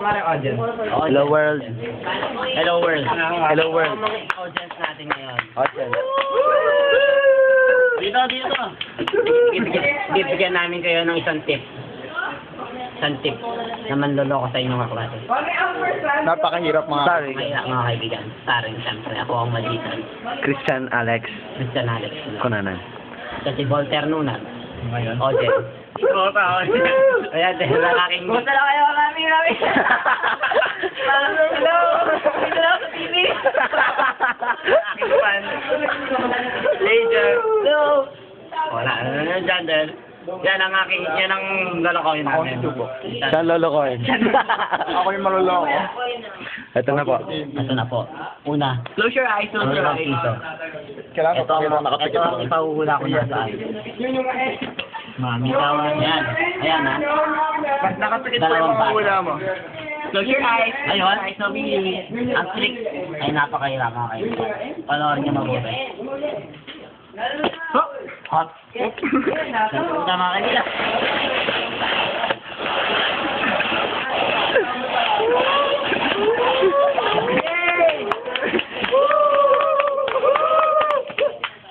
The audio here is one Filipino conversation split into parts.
Kumari audience. Hello world. Hello world. Hello world. Ang mga audience natin ngayon. Audience. Dito. Bibigyan namin kayo ng isang tip. Isang tip na manloloko sa inyong kaklase. Napakahirap Sorry. Mahirap mga kaibigan. Starring, siyempre. Ako ang magitan. Christian Alex Christian Alex. Kunanan. Kasi Voltaire Nunan. Audience. Ayan, lalaking... Gusto na kayo kami. Hello! Dito na ako sa TV. Lalaking fan. Laser. Hello! Wala. Ano na dyan, Del? Yan ang aking, yan ang lalakoy namin. Saan lolokohin? Ako yung maluloko. Ito na po. Ito na po. Una. Close your eyes. Close your eyes. Kailangan Ito ang ipahuhula ko na sa akin. Mami, kawan. Yan. Ayan, ha? Nakapikit po Dalawang yung mga bata. wala mo. Close your eyes. Ayun. Ang trick ay napakahirap mga kaibigan. Panoorin niyo mabuti. Hot. Tama ka nila.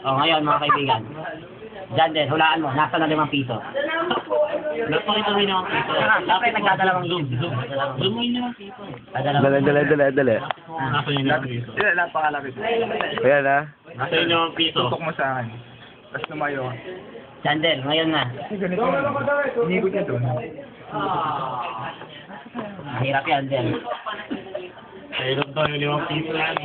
Oh, ngayon mga kaibigan. Diyan din, hulaan mo. Nasa na 5 piso. Napakita mo yung 5 piso. Dapat nagdadalawang zoom. Zoom mo yung 5 piso. Dali. Nasa yun yung 5 piso. Hindi, napakalapit. Ayan ha. Nasa yun yung 5 piso. Tutok mo sa akin. Tapos lumayo ka. Diyan din, ngayon na. Kasi ganito. Inigot niya doon. Mahirap yan din. Mayroon tayo 5 piso yan.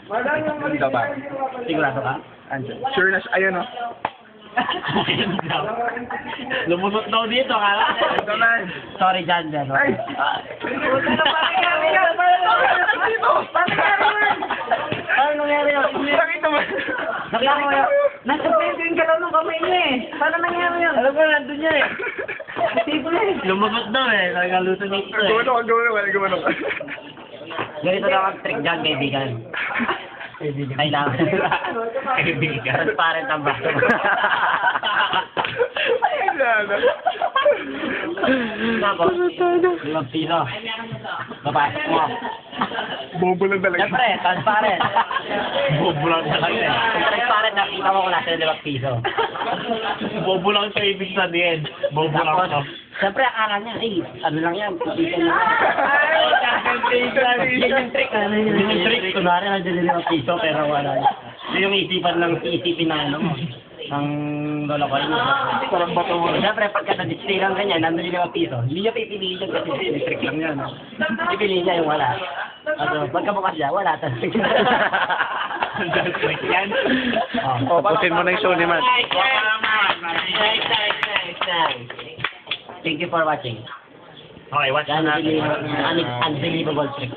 Dito ba? Sigurado ka? Andyan. Sure na siya. Ayun o. Lumusot daw dito, kala. Ito na. Sorry, John. John. Ay! Ano nangyari yun? Nakita mo. Nakita mo yun? Nasa pwede yung galaw ng kamay niya eh. Paano nangyari yun? Alam mo, nandun niya eh. Posible eh. Lumusot daw eh. Nagaluto nito eh. Gumano ka. Ganito lang ang trick dyan, kaibigan. Kailangan. Kaibigan. Transparent ang baso. Tapos, 5 piso. Babasok mo. Bobo lang talaga. Siyempre, transparent. Bobo lang talaga. Kung transparent, nakita mo kung nasa 5 piso. Bobo lang siya ibig sabihin. Bobo lang Tapos, to. siyempre, akala niya, ano lang yan, piso lang. Yun yung trick, yun yung trick. Kunwari, nandiyan yung 5 piso, pero wala. Yun yung isipan lang, iisipin na ano mo. Ang lolokoy mo. Parang bato mo. Siyempre, pagka na-display lang ganyan, nandun yung 5 piso, hindi niya pipiliin yun kasi trick lang yan. Pipiliin niya yung wala. Also, pagkabukas niya, wala talaga. Trick yan. Tapusin mo na yung show ni Man. Nice. Thank you for watching. Okay, watch na natin. Unbelievable trick.